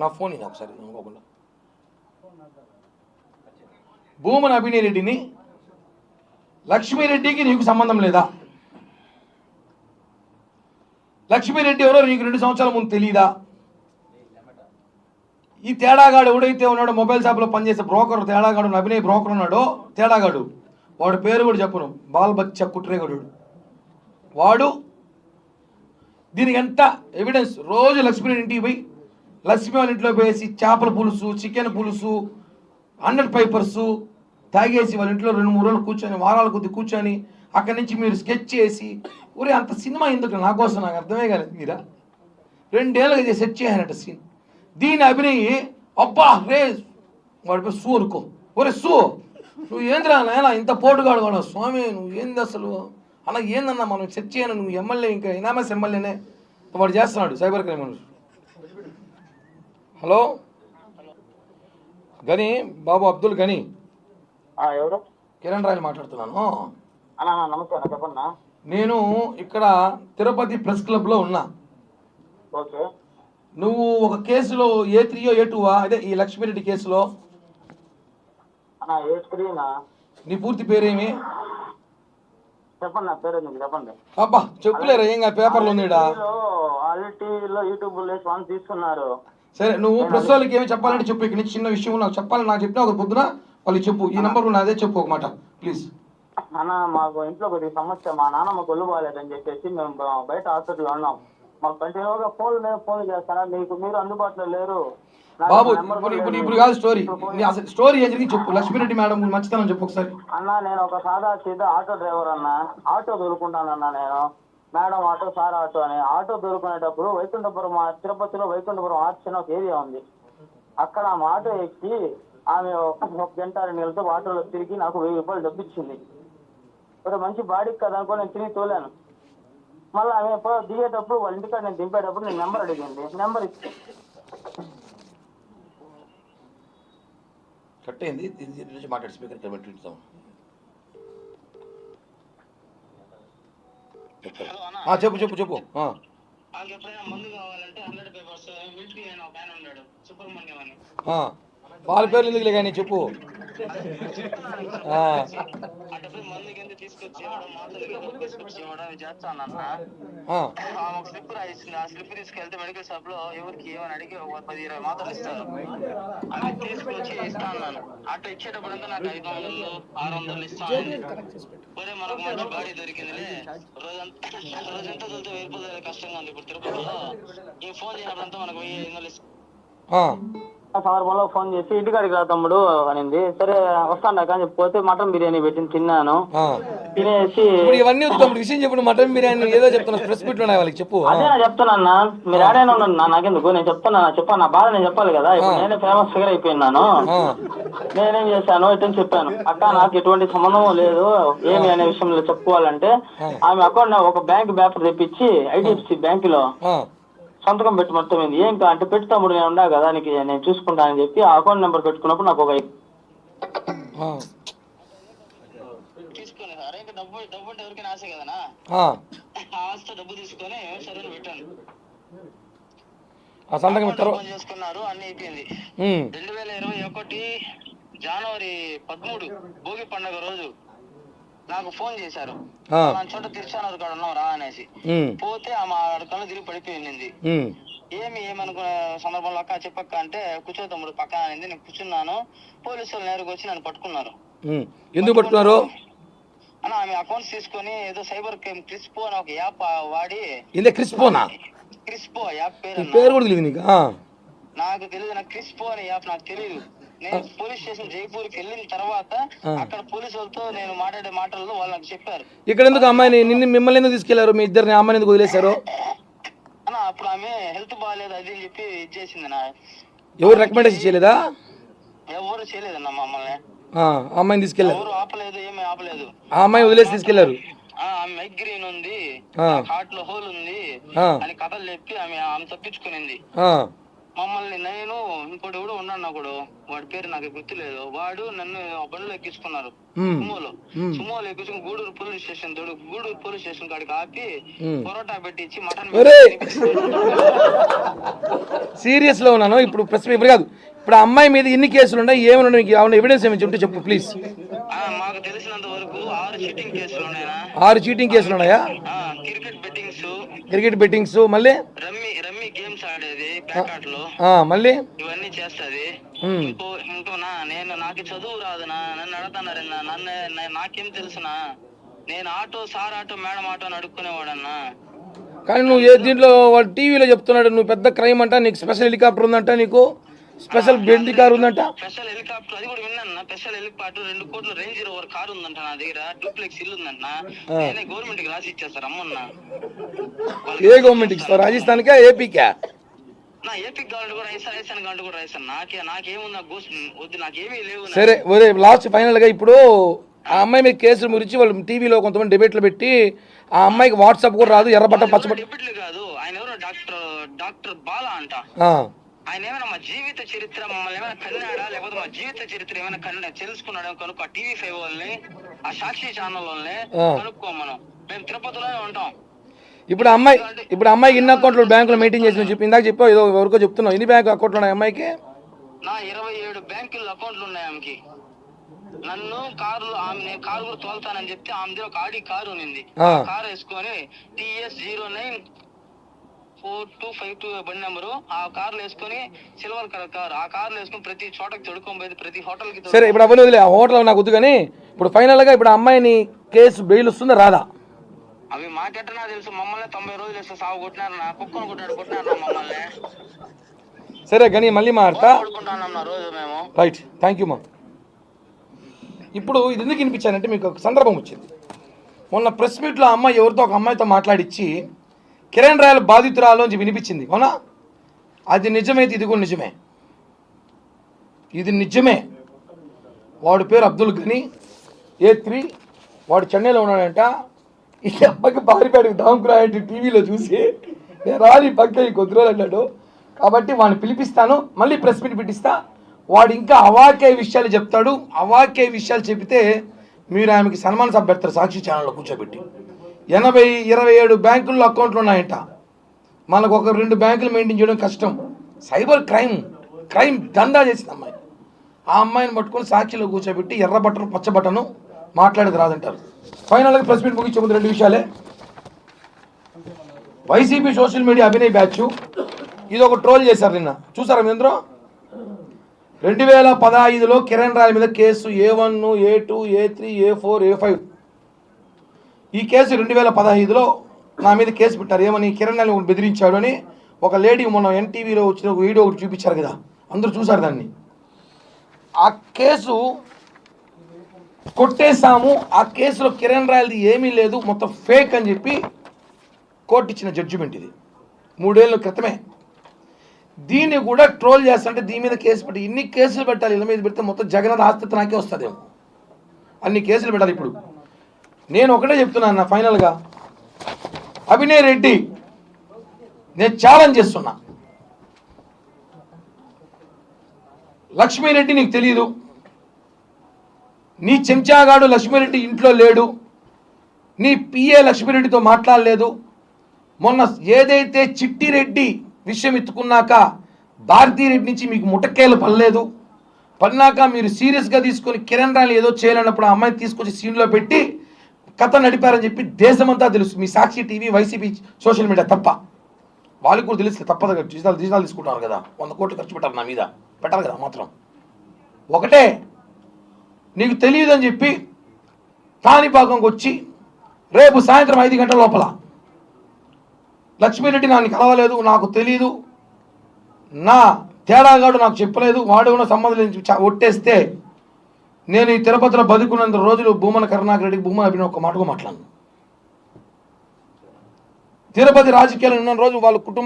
నా ఫోన్ ఇది ఒకసారి ఇంకోకుండా. భూమన అభినయరెడ్డిని లక్ష్మీరెడ్డికి నీకు సంబంధం లేదా? లక్ష్మీరెడ్డి ఎవరో నీకు 2 సంవత్సరాల ముందు తెలియదా? ఈ తేడాగాడు ఎవడైతే ఉన్నాడో మొబైల్ షాప్లో పనిచేసే బ్రోకర్ తేడాగాడు, అభినయ్ బ్రోకర్ ఉన్నాడో తేడాగాడు, వాడు పేరు కూడా చెప్పను, బాల్ బచ్చ కుట్రేగడు వాడు. దీనికి ఎంత ఎవిడెన్స్? రోజు లక్ష్మీరెడ్డి ఇంటికి పోయి లక్ష్మీ వాళ్ళ ఇంట్లో పోయేసి చేపల పులుసు, చికెన్ పులుసు, 100 పేపర్స్ తాగేసి వాళ్ళ ఇంట్లో 2-3 రోజులు కూర్చొని, వారాల కొద్ది కూర్చొని, అక్కడి నుంచి మీరు స్కెచ్ చేసి, ఊరే అంత సినిమా ఎందుకు నా కోసం నాకు అర్థమే కాలేదు. మీరా 2 ఏళ్ళకి సెట్ చేయాలట సీన్. దీని అభినయ్ అబ్బా రే వాడిపై సూ అనుకో, ఒరే సూ నువ్వు ఏందిరా నాయన ఇంత పోటుగాడు కూడా స్వామి, నువ్వు ఏంది అసలు అలా ఏందన్నా, మనం సెట్ చేయను, నువ్వు ఎమ్మెల్యే ఇంకా ఇనామస్ ఎమ్మెల్యేనే వాడు చేస్తున్నాడు సైబర్ క్రైమ్. హలో గని బాబు, అబ్దుల్ గని, ఎవరు? కిరణ్ రాయలు మాట్లాడుతున్నాను. నమస్తే, చెప్పన్నా. నేను ఇక్కడ తిరుపతి ప్రెస్ క్లబ్లో ఉన్నా. ఓకే. నువ్వు ఒక కేసులో A3 A2 అదే ఈ లక్ష్మీరెడ్డి కేసులో. నీ పూర్తి పేరేమి? చెప్పండి, నా పేరు చెప్పండి. అబ్బా చెప్పులేరా, ఏం పేపర్లో ఉంది తీసుకున్నారు. సరే నువ్వు ప్రెస్ వాళ్ళకి ఏమి చెప్పాలంటే చెప్పు. ఇక్కడ నుంచి చిన్న విషయం నాకు చెప్పాలని నాకు చెప్పినా ఒక పొద్దున వాళ్ళకి చెప్పు. ఈ నెంబర్ నాదే, చెప్పు ఒక మాట ప్లీజ్. అన్న, మాకు ఇంట్లో కొద్దిగా సమస్య, మా నాన్నమ్మ కొల్లు బాగాలేదని చెప్పేసి మేము బయట హాస్పిటల్లో ఉన్నాం. మాకు కంటిన్యూగా ఫోన్లు చేస్తారా, మీరు అందుబాటులో లేరు బాబు. ఇప్పుడు కాదు స్టోరీ, అసలు స్టోరీ ఏం జరిగింది చెప్పు. లక్ష్మీరెడ్డి మేడం మంచితనం చెప్పు ఒకసారి. అన్న, నేను ఒక సాదా సీదా ఆటో డ్రైవర్ అన్న. ఆటో దొరుకుంటానన్నా నేను. మేడం ఆటో, సార్ ఆటో అని. ఆటో దొరుకునేటప్పుడు వైకుంఠపురం, తిరుపతిలో వైకుంఠపురం ఆర్చ్ అని ఒక ఏరియా ఉంది. అక్కడ ఆమె ఆటో ఎక్కి ఆమె 1 గంట 2 గంటలతో ఆటోలో తిరిగి నాకు 1000 రూపాయలు డబ్బిచ్చింది. ఒక మంచి బాడీకి కదా అనుకో నేను తిరిగి తోలాను. మళ్ళీ ఆమె దిగేటప్పుడు వాళ్ళ ఇంటికాడ నేను దింపేటప్పుడు నేను నెంబర్ అడిగింది. నెంబర్ ఇచ్చి కట్టయింది. మాట్లాడి స్పీకర్ పెట్టిస్తాం. చెప్పు చెప్పు చెప్పు. మందు కావాలంటే 100 పేపర్స్ మిలిటరీ అని ఒక ఆయన ఉన్నాడు, సుబ్రహ్మణ్యం అని. వాళ్ళ పేర్లు ఎందుకులే కానీ చెప్పు. మందు కింద తీసుకొచ్చి చేస్తానన్నా. ఒక స్లిప్ రాయిస్తుంది. ఆ స్లిప్ తీసుకెళ్తే మెడికల్ షాప్ లో ఎవరికి ఏమని అడిగి 10-20 మాత్రలు ఇస్తారు. అవి తీసుకొచ్చి ఇస్తా అన్నాను. అట్లా ఇచ్చేటప్పుడు అంతా నాకు 500-600 ఇస్తాను. ఒరే మనకు మంచి బాడీ దొరికిందిలే, రోజంతా తొలితే వెళ్ళిపోతే కష్టంగా ఉంది. ఇప్పుడు తిరుపతిలో ఈ ఫోన్ చేసినప్పుడంతా మనకు 1500 ఇస్తాను. సందర్భంలో ఫోన్ చేసి ఇంటికాడికి రా తమ్ముడు అనింది. సరే వస్తాను కానీ చెప్పిపోతే మటన్ బిర్యానీ పెట్టి తిన్నాను. తినేసి ఇవన్నీ విషయం చెప్పు. మటన్ బిర్యానీ ఏదో చెప్తున్నా, ప్రెస్ మీట్ లో వాళ్ళకి చెప్పు. అదే చెప్తున్నా, మీరు ఆడైనా ఉండండి నాకెందుకు, నేను చెప్పాను నా బాధ నేను చెప్పాలి కదా. ఇప్పుడు నేనే ఫేమస్ ఫిగర్ అయిపోయినాను. నేనేం చేశాను ఇటు చెప్పాను, అక్క నాకు ఎటువంటి సంబంధం లేదు ఏమి అనే విషయంలో చెప్పుకోవాలంటే ఆమె అకౌంట్ ఒక బ్యాంక్ పేపర్ తెప్పించి IDFC బ్యాంకులో సంతకం పెట్టి మొత్తం ఏంది ఏం అంటే పెట్టి తమ్ముడు నేను ఉండా కదా నీకు నేను చూసుకుంటానని చెప్పి ఆ అకౌంట్ నెంబర్ పెట్టుకున్నప్పుడు నాకు ఒక తీసుకుని అరే డబ్బు అంటే ఎవరికైనా ఆశ కదనా, ఆస్త డబ్బు తీసుకొని సరే పెట్టాను. ఫోన్ చేసుకున్నారు, అన్ని అయిపోయింది. 2021 జనవరి 13 భోగి పండుగ రోజు నాకు ఫోన్ చేశారు. చోట తిరుచానూరు కాడ ఉన్నాం రా అనేసి. పోతే ఆమె కళ్ళు తిరిగి పడిపోయింది. ఏమనుకునే సందర్భంలో అక్క చెప్పక్క అంటే కూర్చో తమ్ముడు పక్కన అనింది. నేను కూర్చున్నాను. పోలీసు వాళ్ళు నేరుగా వచ్చి నన్ను పట్టుకున్నారు. ఎందుకు పట్టుకున్నారు అన్న? ఆమె అకౌంట్స్ తీసుకొని ఏదో సైబర్ క్రైమ్ క్రిస్పో అని ఒక యాప్ వాడి. క్రిస్పో యాప్ పేరు కూడా తెలియదు నీకు? నాకు తెలియదు. నాకు క్రిస్పో అనే యాప్ నాకు తెలియదు. నేను పోలీస్ స్టేషన్ జైపూర్కి వెళ్ళిన తర్వాత అక్కడ పోలీసు వాళ్ళతో నేను మాట్లాడే మాటల్లో వాళ్ళు నాకు చెప్పారు. ఇక్కడ ఎందుకు అమ్మాయిని మిమ్మల్ని ఎందుకు తీసుకెళ్లారు? మీ ఇద్దరిని అమ్మాయిని ఎందుకు వదిలేశారు అన్న? అప్పుడు ఆమె హెల్త్ బాగాలేదు అది అని చెప్పి ఇచ్చేసింది. నా ఎవరు రికమెండేషన్ చేయలేదా? ఎవరు చేయలేదన్న మమ్మల్ని. అమ్మాయిని తీసుకెళ్లారు, ఎవరు ఆపలేదు, ఏమీ ఆపలేదు. ఆ అమ్మాయి వదిలేసి తీసుకెళ్లారు. మైగ్రేన్ ఉంది, హార్ట్ లో హోల్ ఉంది అని కథలు చెప్పి ఆమె తప్పించుకునింది. మమ్మల్ని నేను ఇంకోటి కూడా ఉన్నాను కూడా, వాడి పేరు నాకు గుర్తులేదు. వాడు నన్ను బండిలో ఎక్కించుకున్నారు. సుమోలో ఎక్కించుకుని గూడూరు పోలీస్ స్టేషన్ కాడికి ఆపి పొరోటా పెట్టించి మటన్ సీరియస్లో ఉన్నాను. ఇప్పుడు ప్రశ్న ఇప్పుడు కాదు, ఇప్పుడు ఆ అమ్మాయి మీద ఎన్ని కేసులు ఉన్నాయి, ఏమైనా మీకు ఏమైనా ఎవిడెన్స్ ఏమి ఉంటే చెప్పు ప్లీజ్. మాకు తెలిసినంత వరకు 6 చీటింగ్ కేసులు ఉన్నాయా? 6 చీటింగ్ కేసులు ఉన్నాయా? క్రికెట్ బెట్టింగ్స్, మళ్ళీ రమ్మీ గేమ్స్ ఆడేది ప్యాకెట్ లో, మళ్ళీ ఇవన్నీ చేస్తది. ఇంకోనా నేను నాకు చదువు రాదునా, నన్ను అడుగుతున్నారన్నా, నాకేం తెలుసునా, నేను auto sir auto madam auto అని అడుక్కునేవాడన్నా. కానీ నువ్వు దీంట్లో వాడు టీవీలో చెప్తున్నాడు నువ్వు పెద్ద క్రైమ్ అంట, నీకు స్పెషల్ హెలికాప్టర్ ఉందంట, నీకు స్పెషల్ బెండి కార్ ఉందంట. స్పెషల్ హెలికాప్టర్ అది కూడా విన్నాను. స్పెషల్ హెలికాప్టర్ 2 కోట్ల రేంజ్ రోవర్ కార్ ఉందంట నా దగ్గర, డూప్లెక్స్ ఇల్లు ఉందంట. నేనే గవర్నమెంట్ కి రాసి ఇచ్చేస్తారు అమ్మన్నా. ఏ గవర్నమెంట్ ఇస్తారు? రాజస్థాన్కా ఏపీకా? నా ఏపీకి కావాలంటే కూడా రాజస్థాన్ కావాలంటే కూడా రాజస్థాన్. నాకేముంది వద్దు, నాకేమీ లేవు. సరే ఒరే లాస్ట్ ఫైనల్ గా ఇప్పుడు ఆ అమ్మాయి మీద కేసుల గురించి వాళ్ళు టీవీలో కొంతమంది డిబేట్లు పెట్టి ఆ అమ్మాయికి వాట్సాప్ కూడా రాదు, ఎర్రబట్ట పచ్చబట్ట. డిబేట్లు కాదు, ఆయన ఎవరో డాక్టర్ బాలా అంట. ఆయన ఏమైనా మా జీవిత చరిత్ర మమ్మల్ని ఏమైనా కన్నాడా, లేకపోతే మా జీవిత చరిత్ర ఏమైనా తెలుసుకున్నాడా కనుక ఆ టీవీ 5 వాళ్ళని, ఆ సాక్షి ఛానల్ వాళ్ళని కనుక్కో. మేము తిరుపతిలోనే ఉంటాం. ఇప్పుడు అమ్మాయికి ఎన్ని అకౌంట్లు బ్యాంకులో మెయింటైన్ చేసి చెప్పి ఇందాక చెప్పావు, ఏదో ఎవరికో చెప్తున్నావు, ఎన్ని బ్యాంకు అకౌంట్లు ఉన్నాయి అమ్మాయికి? నా 27 బ్యాంకుల్లో అకౌంట్లు ఉన్నాయి ఆమెకి. నన్ను నేను కారు కూడా తోలుతానని చెప్తే ఆమె ఒక ఆడి కారు ఉంది. కారు వేసుకొని TS 094252 బండి నెంబరు, ఆ కార్లు వేసుకొని సిల్వర్ కలర్ కారు, ఆ కార్లు వేసుకొని ప్రతి చోటకి తొడుకొని పోయి ప్రతి హోటల్ కి. సరే ఇప్పుడు అవన్నీ వదిలే, ఆ హోటల్ నాకు వద్దు. కానీ ఇప్పుడు ఫైనల్ గా ఇప్పుడు అమ్మాయిని కేసు బెయిల్ వస్తుందా రాదా? అవి మాకెట్టనా తెలుసు. మమ్మల్ని 90 రోజులు వేస్తే సాగు కొట్టినారు, నా కుక్కను కొట్టినారు మమ్మల్ని. సరే కానీ మళ్ళీ మాట్లాడతా రోజు మేము. రైట్, థ్యాంక్ యూ మా. ఇప్పుడు ఇది ఎందుకు వినిపించానంటే మీకు ఒక సందర్భం వచ్చింది. మొన్న ప్రెస్ మీట్లో అమ్మాయి ఎవరితో ఒక అమ్మాయితో మాట్లాడిచ్చి కిరణ్ రాయల్ బాధితురాలు అని వినిపించింది, అవునా? అది నిజమైతే ఇది కూడా నిజమే, ఇది నిజమే. వాడి పేరు అబ్దుల్ గని, A3, వాడు చెన్నైలో ఉన్నాడంట. ఈ అబ్బాయికి పారిపాడికి దాముకురాయంటే టీవీలో చూసి నేను రాని పక్క ఈ కొద్ది రోజులు అన్నాడు. కాబట్టి వాడిని పిలిపిస్తాను, మళ్ళీ ప్రెస్ మీట్ పెట్టిస్తా. వాడు ఇంకా అవాక్య విషయాలు చెప్తాడు. అవాక్య విషయాలు చెబితే మీరు ఆమెకి సన్మాన సభ పెడతారు సాక్షి ఛానల్లో కూర్చోబెట్టి. 27 బ్యాంకుల్లో అకౌంట్లు ఉన్నాయంట. మనకు ఒక 2 బ్యాంకులు మెయింటైన్ చేయడం కష్టం. సైబర్ క్రైమ్ దందా చేసింది అమ్మాయి. ఆ అమ్మాయిని పట్టుకొని సాక్షిలో కూర్చోబెట్టి ఎర్ర బట్టను పచ్చ బట్టను మాట్లాడేది రాదంటారు. ఫైనల్గా ప్రెస్ మీట్ ముగించే ముందు 2 విషయాలే. YCP social media Abhinay batch ఇది ఒక ట్రోల్ చేశారు నిన్న, చూసారా మీ అందరూ? 2015లో కిరణ్ రాయల్ మీద case A1, A2, A3, A4, A5. ఈ కేసు 2015లో నా మీద కేసు పెట్టారు. ఏమని? కిరణ్ రాయల్ బెదిరించాడు అని. ఒక లేడీ మొన్న NTVలో వచ్చిన ఒక వీడియో ఒకటి చూపించారు కదా, అందరూ చూసారు దాన్ని. ఆ కేసు కొట్టేశాము, ఆ కేసులో కిరణ్ రాయల్ది ఏమీ లేదు, మొత్తం ఫేక్ అని చెప్పి కోర్టు ఇచ్చిన జడ్జిమెంట్ ఇది 3 ఏళ్ళ క్రితమే. దీన్ని కూడా ట్రోల్ చేస్తుంటే దీని మీద కేసు పెట్టి ఇన్ని కేసులు పెట్టాలి, ఇళ్ళ మీద పెడితే మొత్తం జగన్నాథ్ ఆస్తి నాకే వస్తుందేమో, అన్ని కేసులు పెట్టాలి. ఇప్పుడు నేను ఒకటే చెప్తున్నాను నా ఫైనల్గా, అభినయ్ రెడ్డి నేను ఛాలెంజ్ చేస్తున్నా. లక్ష్మీరెడ్డి నీకు తెలియదు, నీ చెంచాగాడు లక్ష్మీరెడ్డి ఇంట్లో లేడు, నీ PA లక్ష్మీరెడ్డితో మాట్లాడలేదు. మొన్న ఏదైతే చిట్టిరెడ్డి విషయం ఎత్తుకున్నాక భారతీరెడ్డి నుంచి మీకు ముటకేలు పడినాక మీరు సీరియస్గా తీసుకొని కిరణ్ రాయల్ ఏదో చేయాలన్నప్పుడు ఆ అమ్మాయిని తీసుకొచ్చి సీన్లో పెట్టి కథ నడిపారని చెప్పి దేశమంతా తెలుసు. మీ సాక్షి టీవీ, వైసీపీ సోషల్ మీడియా తప్ప వాళ్ళకి కూడా తెలిస్తే తప్పదు కదా. డిజిటల్ తీసుకుంటారు కదా, 100 కోట్లు ఖర్చు పెట్టారు నా మీద, పెట్టాలి కదా. మాత్రం ఒకటే, నీకు తెలియదని చెప్పి కాణిపాకంకి వచ్చి రేపు సాయంత్రం 5 గంటల లోపల లక్ష్మీరెడ్డి నన్ను కలవలేదు, నాకు తెలియదు, నా తేడాగాడు నాకు చెప్పలేదు, వాడు కూడా సంబంధం లేదు ఒట్టేస్తే నేను ఈ తిరుపతిలో బతుకున్నంత రోజులు భూమన కరుణాకర్ రెడ్డికి భూమన అభినవ్ ఒక మాటగా మాట్లాడను. తిరుపతి రాజకీయాలు ఉన్న రోజు వాళ్ళ కుటుంబం